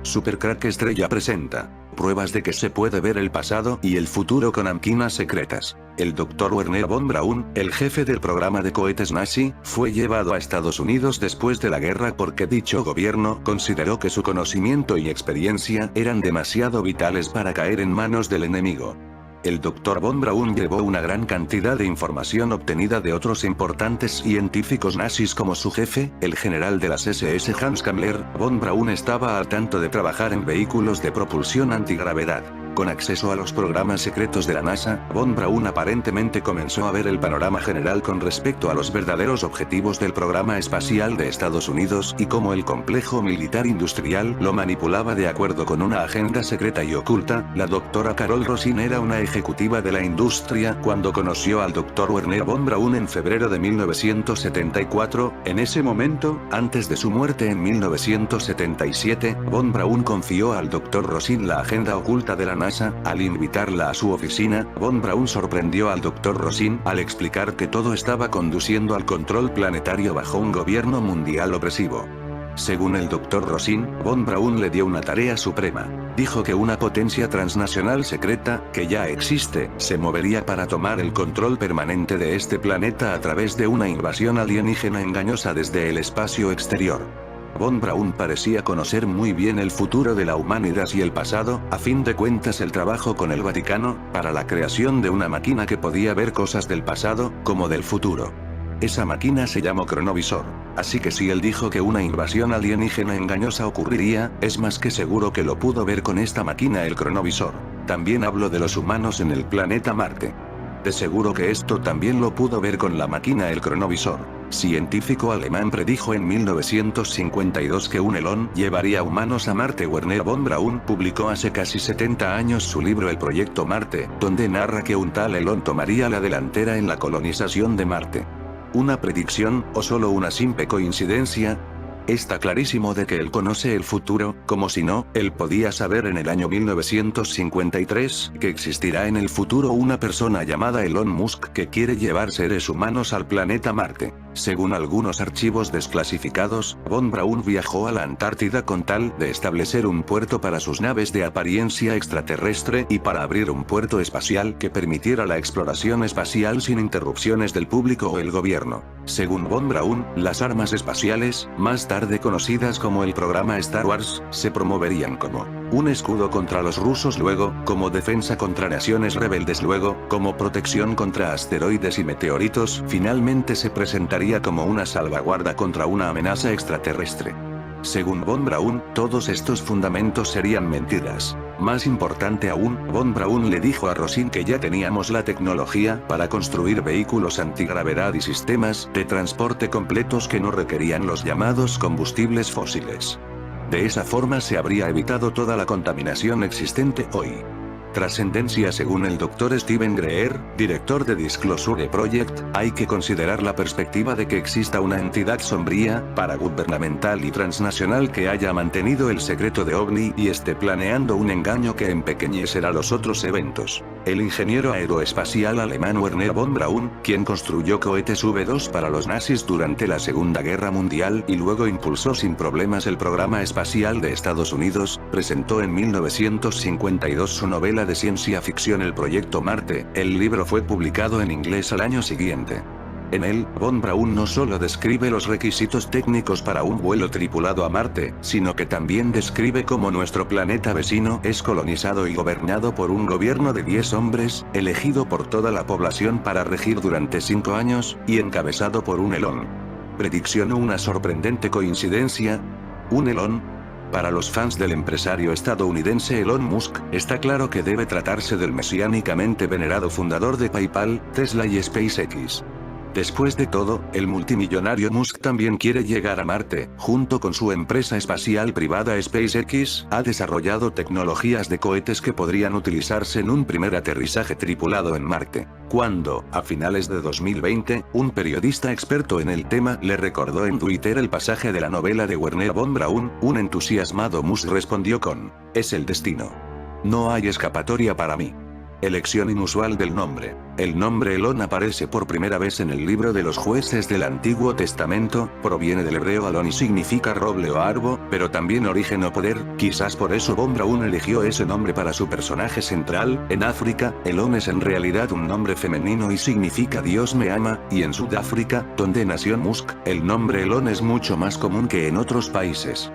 Supercrack Estrella presenta pruebas de que se puede ver el pasado y el futuro con máquinas secretas. El Dr. Wernher von Braun, el jefe del programa de cohetes nazi, fue llevado a Estados Unidos después de la guerra porque dicho gobierno consideró que su conocimiento y experiencia eran demasiado vitales para caer en manos del enemigo. El Dr. von Braun llevó una gran cantidad de información obtenida de otros importantes científicos nazis como su jefe, el general de las SS Hans Kammler. Von Braun estaba al tanto de trabajar en vehículos de propulsión antigravedad. Con acceso a los programas secretos de la NASA, von Braun aparentemente comenzó a ver el panorama general con respecto a los verdaderos objetivos del programa espacial de Estados Unidos y cómo el complejo militar industrial lo manipulaba de acuerdo con una agenda secreta y oculta. La doctora Carol Rosin era una ejecutiva de la industria cuando conoció al Dr. Wernher von Braun en febrero de 1974. En ese momento, antes de su muerte en 1977, von Braun confió al Dr. Rosin la agenda oculta de la NASA. Al invitarla a su oficina, von Braun sorprendió al Dr. Rosin al explicar que todo estaba conduciendo al control planetario bajo un gobierno mundial opresivo. Según el Dr. Rosin, von Braun le dio una tarea suprema. Dijo que una potencia transnacional secreta, que ya existe, se movería para tomar el control permanente de este planeta a través de una invasión alienígena engañosa desde el espacio exterior. Von Braun parecía conocer muy bien el futuro de la humanidad y el pasado. A fin de cuentas, el trabajo con el Vaticano, para la creación de una máquina que podía ver cosas del pasado, como del futuro. Esa máquina se llamó cronovisor. Así que si él dijo que una invasión alienígena engañosa ocurriría, es más que seguro que lo pudo ver con esta máquina, el cronovisor. También hablo de los humanos en el planeta Marte. De seguro que esto también lo pudo ver con la máquina, el cronovisor. Científico alemán predijo en 1952 que un Elon llevaría humanos a Marte. Wernher von Braun publicó hace casi 70 años su libro El Proyecto Marte, donde narra que un tal Elon tomaría la delantera en la colonización de Marte. ¿Una predicción, o solo una simple coincidencia? Está clarísimo de que él conoce el futuro, como si no, él podía saber en el año 1953, que existirá en el futuro una persona llamada Elon Musk que quiere llevar seres humanos al planeta Marte. Según algunos archivos desclasificados, von Braun viajó a la Antártida con tal de establecer un puerto para sus naves de apariencia extraterrestre y para abrir un puerto espacial que permitiera la exploración espacial sin interrupciones del público o el gobierno. Según von Braun, las armas espaciales, más tarde conocidas como el programa Star Wars, se promoverían como un escudo contra los rusos, luego, como defensa contra naciones rebeldes, luego, como protección contra asteroides y meteoritos, finalmente se presentaría como una salvaguarda contra una amenaza extraterrestre. Según von Braun, todos estos fundamentos serían mentiras. Más importante aún, von Braun le dijo a Rosin que ya teníamos la tecnología para construir vehículos antigravedad y sistemas de transporte completos que no requerían los llamados combustibles fósiles. De esa forma se habría evitado toda la contaminación existente hoy. Trascendencia. Según el Dr. Steven Greer, director de Disclosure Project, hay que considerar la perspectiva de que exista una entidad sombría, paragubernamental y transnacional que haya mantenido el secreto de OVNI y esté planeando un engaño que empequeñecerá los otros eventos. El ingeniero aeroespacial alemán Wernher von Braun, quien construyó cohetes V2 para los nazis durante la Segunda Guerra Mundial y luego impulsó sin problemas el programa espacial de Estados Unidos, presentó en 1952 su novela de ciencia ficción El Proyecto Marte. El libro fue publicado en inglés al año siguiente. En él, von Braun no solo describe los requisitos técnicos para un vuelo tripulado a Marte, sino que también describe cómo nuestro planeta vecino es colonizado y gobernado por un gobierno de 10 hombres, elegido por toda la población para regir durante 5 años, y encabezado por un Elon. Predicción o una sorprendente coincidencia. Un Elon. Para los fans del empresario estadounidense Elon Musk, está claro que debe tratarse del mesiánicamente venerado fundador de PayPal, Tesla y SpaceX. Después de todo, el multimillonario Musk también quiere llegar a Marte. Junto con su empresa espacial privada SpaceX, ha desarrollado tecnologías de cohetes que podrían utilizarse en un primer aterrizaje tripulado en Marte. Cuando, a finales de 2020, un periodista experto en el tema le recordó en Twitter el pasaje de la novela de Wernher von Braun, un entusiasmado Musk respondió con: "Es el destino. No hay escapatoria para mí. Elección inusual del nombre. El nombre Elón aparece por primera vez en el libro de los jueces del Antiguo Testamento, proviene del hebreo Alon y significa roble o árbol, pero también origen o poder, quizás por eso von Braun eligió ese nombre para su personaje central. En África, Elón es en realidad un nombre femenino y significa Dios me ama, y en Sudáfrica, donde nació Musk, el nombre Elón es mucho más común que en otros países.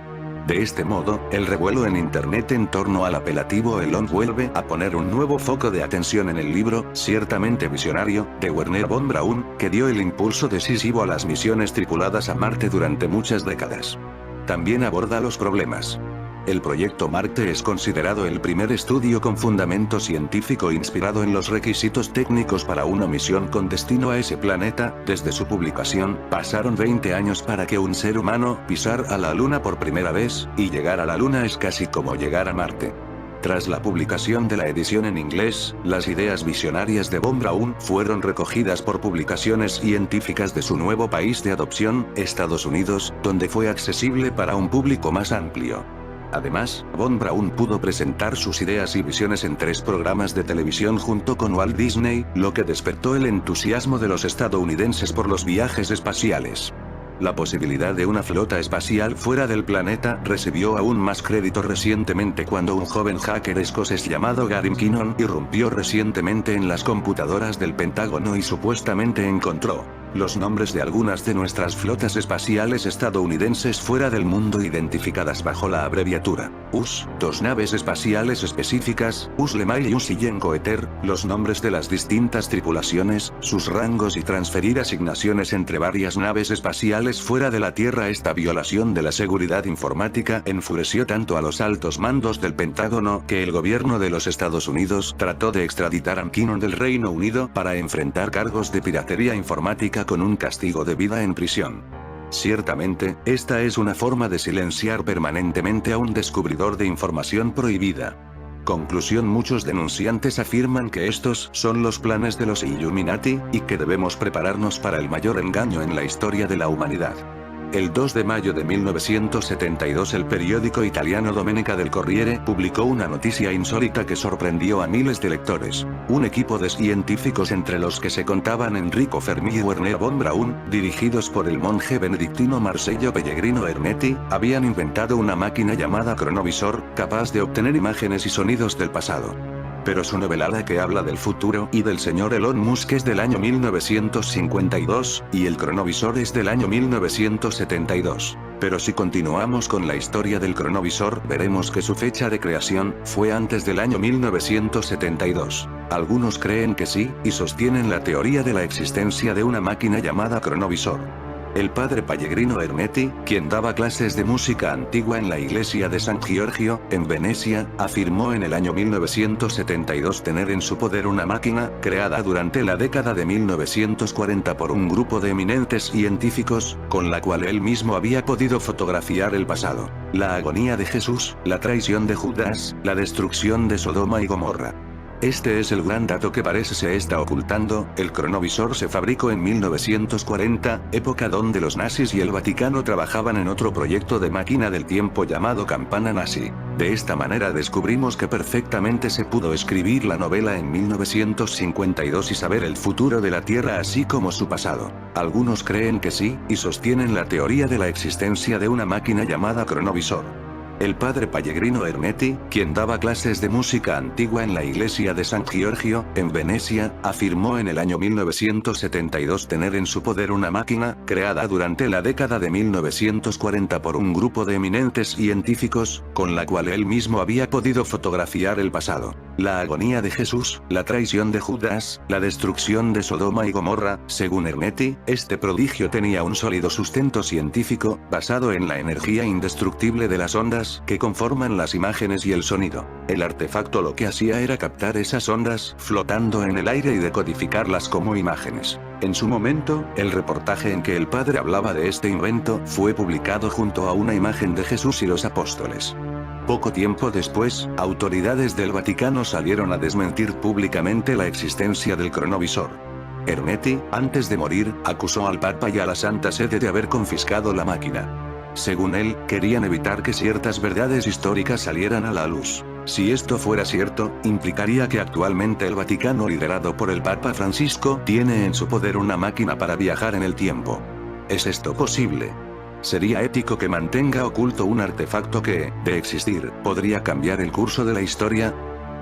De este modo, el revuelo en internet en torno al apelativo Elon vuelve a poner un nuevo foco de atención en el libro, ciertamente visionario, de Wernher von Braun, que dio el impulso decisivo a las misiones tripuladas a Marte durante muchas décadas. También aborda los problemas. El proyecto Marte es considerado el primer estudio con fundamento científico inspirado en los requisitos técnicos para una misión con destino a ese planeta. Desde su publicación, pasaron 20 años para que un ser humano pisara a la Luna por primera vez, y llegar a la Luna es casi como llegar a Marte. Tras la publicación de la edición en inglés, las ideas visionarias de von Braun fueron recogidas por publicaciones científicas de su nuevo país de adopción, Estados Unidos, donde fue accesible para un público más amplio. Además, von Braun pudo presentar sus ideas y visiones en 3 programas de televisión junto con Walt Disney, lo que despertó el entusiasmo de los estadounidenses por los viajes espaciales. La posibilidad de una flota espacial fuera del planeta recibió aún más crédito recientemente cuando un joven hacker escocés llamado Gary Kinnon irrumpió recientemente en las computadoras del Pentágono y supuestamente encontró los nombres de algunas de nuestras flotas espaciales estadounidenses fuera del mundo identificadas bajo la abreviatura US, 2 naves espaciales específicas, US-LEMAI y US-Yenkoeter, los nombres de las distintas tripulaciones, sus rangos y transferir asignaciones entre varias naves espaciales fuera de la Tierra. Esta violación de la seguridad informática enfureció tanto a los altos mandos del Pentágono que el gobierno de los Estados Unidos trató de extraditar a Kinnon del Reino Unido para enfrentar cargos de piratería informática con un castigo de vida en prisión. Ciertamente, esta es una forma de silenciar permanentemente a un descubridor de información prohibida. Conclusión: muchos denunciantes afirman que estos son los planes de los Illuminati, y que debemos prepararnos para el mayor engaño en la historia de la humanidad. El 2 de mayo de 1972 el periódico italiano Domenica del Corriere publicó una noticia insólita que sorprendió a miles de lectores. Un equipo de científicos, entre los que se contaban Enrico Fermi y Wernher von Braun, dirigidos por el monje benedictino Marcello Pellegrino Ernetti, habían inventado una máquina llamada cronovisor, capaz de obtener imágenes y sonidos del pasado. Pero su novelada que habla del futuro y del señor Elon Musk es del año 1952, y el cronovisor es del año 1972. Pero si continuamos con la historia del cronovisor, veremos que su fecha de creación fue antes del año 1972. Algunos creen que sí, y sostienen la teoría de la existencia de una máquina llamada cronovisor. El padre Pellegrino Ernetti, quien daba clases de música antigua en la iglesia de San Giorgio, en Venecia, afirmó en el año 1972 tener en su poder una máquina, creada durante la década de 1940 por un grupo de eminentes científicos, con la cual él mismo había podido fotografiar el pasado, la agonía de Jesús, la traición de Judas, la destrucción de Sodoma y Gomorra. Este es el gran dato que parece se está ocultando. El cronovisor se fabricó en 1940, época donde los nazis y el Vaticano trabajaban en otro proyecto de máquina del tiempo llamado Campana Nazi. De esta manera descubrimos que perfectamente se pudo escribir la novela en 1952 y saber el futuro de la Tierra así como su pasado. Algunos creen que sí, y sostienen la teoría de la existencia de una máquina llamada cronovisor. El padre Pellegrino Ernetti, quien daba clases de música antigua en la iglesia de San Giorgio, en Venecia, afirmó en el año 1972 tener en su poder una máquina, creada durante la década de 1940 por un grupo de eminentes científicos, con la cual él mismo había podido fotografiar el pasado, la agonía de Jesús, la traición de Judas, la destrucción de Sodoma y Gomorra. Según Ernetti, este prodigio tenía un sólido sustento científico, basado en la energía indestructible de las ondas que conforman las imágenes y el sonido. El artefacto lo que hacía era captar esas ondas, flotando en el aire y decodificarlas como imágenes. En su momento, el reportaje en que el padre hablaba de este invento fue publicado junto a una imagen de Jesús y los apóstoles. Poco tiempo después, autoridades del Vaticano salieron a desmentir públicamente la existencia del cronovisor. Ernetti, antes de morir, acusó al Papa y a la Santa Sede de haber confiscado la máquina. Según él, querían evitar que ciertas verdades históricas salieran a la luz. Si esto fuera cierto, implicaría que actualmente el Vaticano liderado por el Papa Francisco tiene en su poder una máquina para viajar en el tiempo. ¿Es esto posible? ¿Sería ético que mantenga oculto un artefacto que, de existir, podría cambiar el curso de la historia?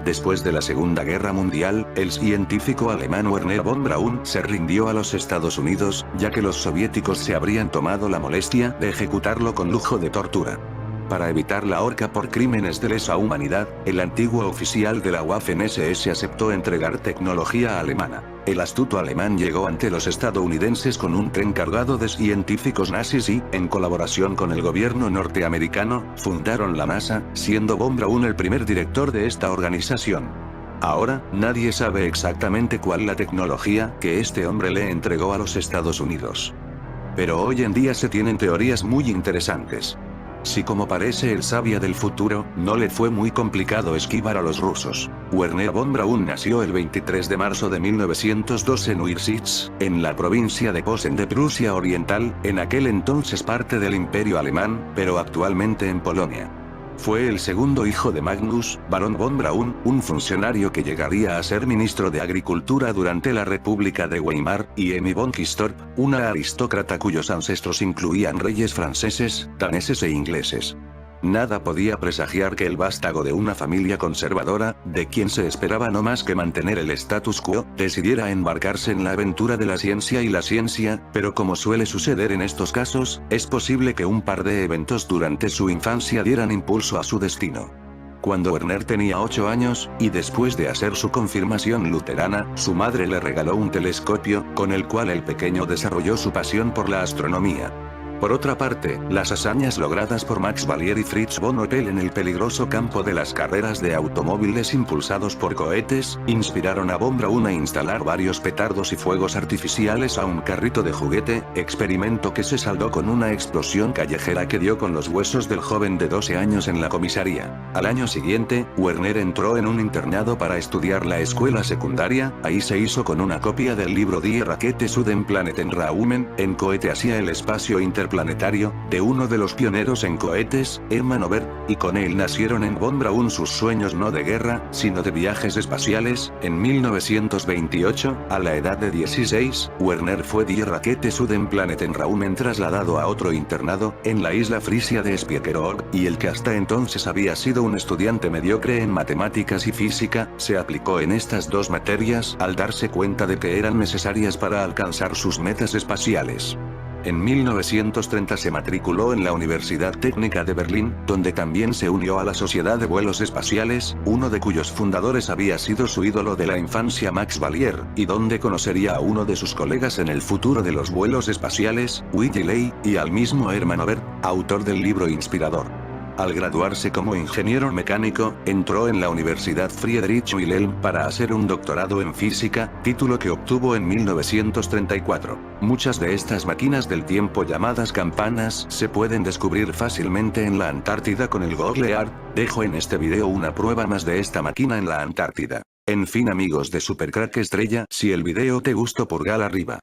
Después de la Segunda Guerra Mundial, el científico alemán Wernher von Braun se rindió a los Estados Unidos, ya que los soviéticos se habrían tomado la molestia de ejecutarlo con lujo de tortura. Para evitar la horca por crímenes de lesa humanidad, el antiguo oficial de la Waffen-SS aceptó entregar tecnología alemana. El astuto alemán llegó ante los estadounidenses con un tren cargado de científicos nazis y, en colaboración con el gobierno norteamericano, fundaron la NASA, siendo von Braun el primer director de esta organización. Ahora, nadie sabe exactamente cuál la tecnología que este hombre le entregó a los Estados Unidos. Pero hoy en día se tienen teorías muy interesantes. Si como parece el sabio del futuro, no le fue muy complicado esquivar a los rusos. Wernher von Braun nació el 23 de marzo de 1902 en Ursitz, en la provincia de Posen de Prusia Oriental, en aquel entonces parte del Imperio Alemán, pero actualmente en Polonia. Fue el segundo hijo de Magnus, barón von Braun, un funcionario que llegaría a ser ministro de Agricultura durante la República de Weimar, y Emmy von Kistorp, una aristócrata cuyos ancestros incluían reyes franceses, daneses e ingleses. Nada podía presagiar que el vástago de una familia conservadora, de quien se esperaba no más que mantener el status quo, decidiera embarcarse en la aventura de la ciencia y la ciencia, pero como suele suceder en estos casos, es posible que un par de eventos durante su infancia dieran impulso a su destino. Cuando Wernher tenía 8 años, y después de hacer su confirmación luterana, su madre le regaló un telescopio, con el cual el pequeño desarrolló su pasión por la astronomía. Por otra parte, las hazañas logradas por Max Valier y Fritz von Opel en el peligroso campo de las carreras de automóviles impulsados por cohetes, inspiraron a von Braun a instalar varios petardos y fuegos artificiales a un carrito de juguete, experimento que se saldó con una explosión callejera que dio con los huesos del joven de 12 años en la comisaría. Al año siguiente, Wernher entró en un internado para estudiar la escuela secundaria, ahí se hizo con una copia del libro Die Rakete zu den Planetenraumen, en cohete hacia el espacio interplanetario, de uno de los pioneros en cohetes, Hermann Ober, y con él nacieron en von Braun sus sueños no de guerra, sino de viajes espaciales. En 1928, a la edad de 16, Wernher fue Die Rakete zu den Planetenraumen trasladado a otro internado, en la isla frisia de Spiekeroog, y el que hasta entonces había sido un estudiante mediocre en matemáticas y física, se aplicó en estas dos materias, al darse cuenta de que eran necesarias para alcanzar sus metas espaciales. En 1930 se matriculó en la Universidad Técnica de Berlín, donde también se unió a la Sociedad de Vuelos Espaciales, uno de cuyos fundadores había sido su ídolo de la infancia Max Valier, y donde conocería a uno de sus colegas en el futuro de los vuelos espaciales, Willy Ley, y al mismo Hermann Ober, autor del libro inspirador. Al graduarse como ingeniero mecánico, entró en la Universidad Friedrich Wilhelm para hacer un doctorado en física, título que obtuvo en 1934. Muchas de estas máquinas del tiempo llamadas campanas se pueden descubrir fácilmente en la Antártida con el Google Earth. Dejo en este video una prueba más de esta máquina en la Antártida. En fin amigos de Supercrack Estrella, si el video te gustó pulgar arriba.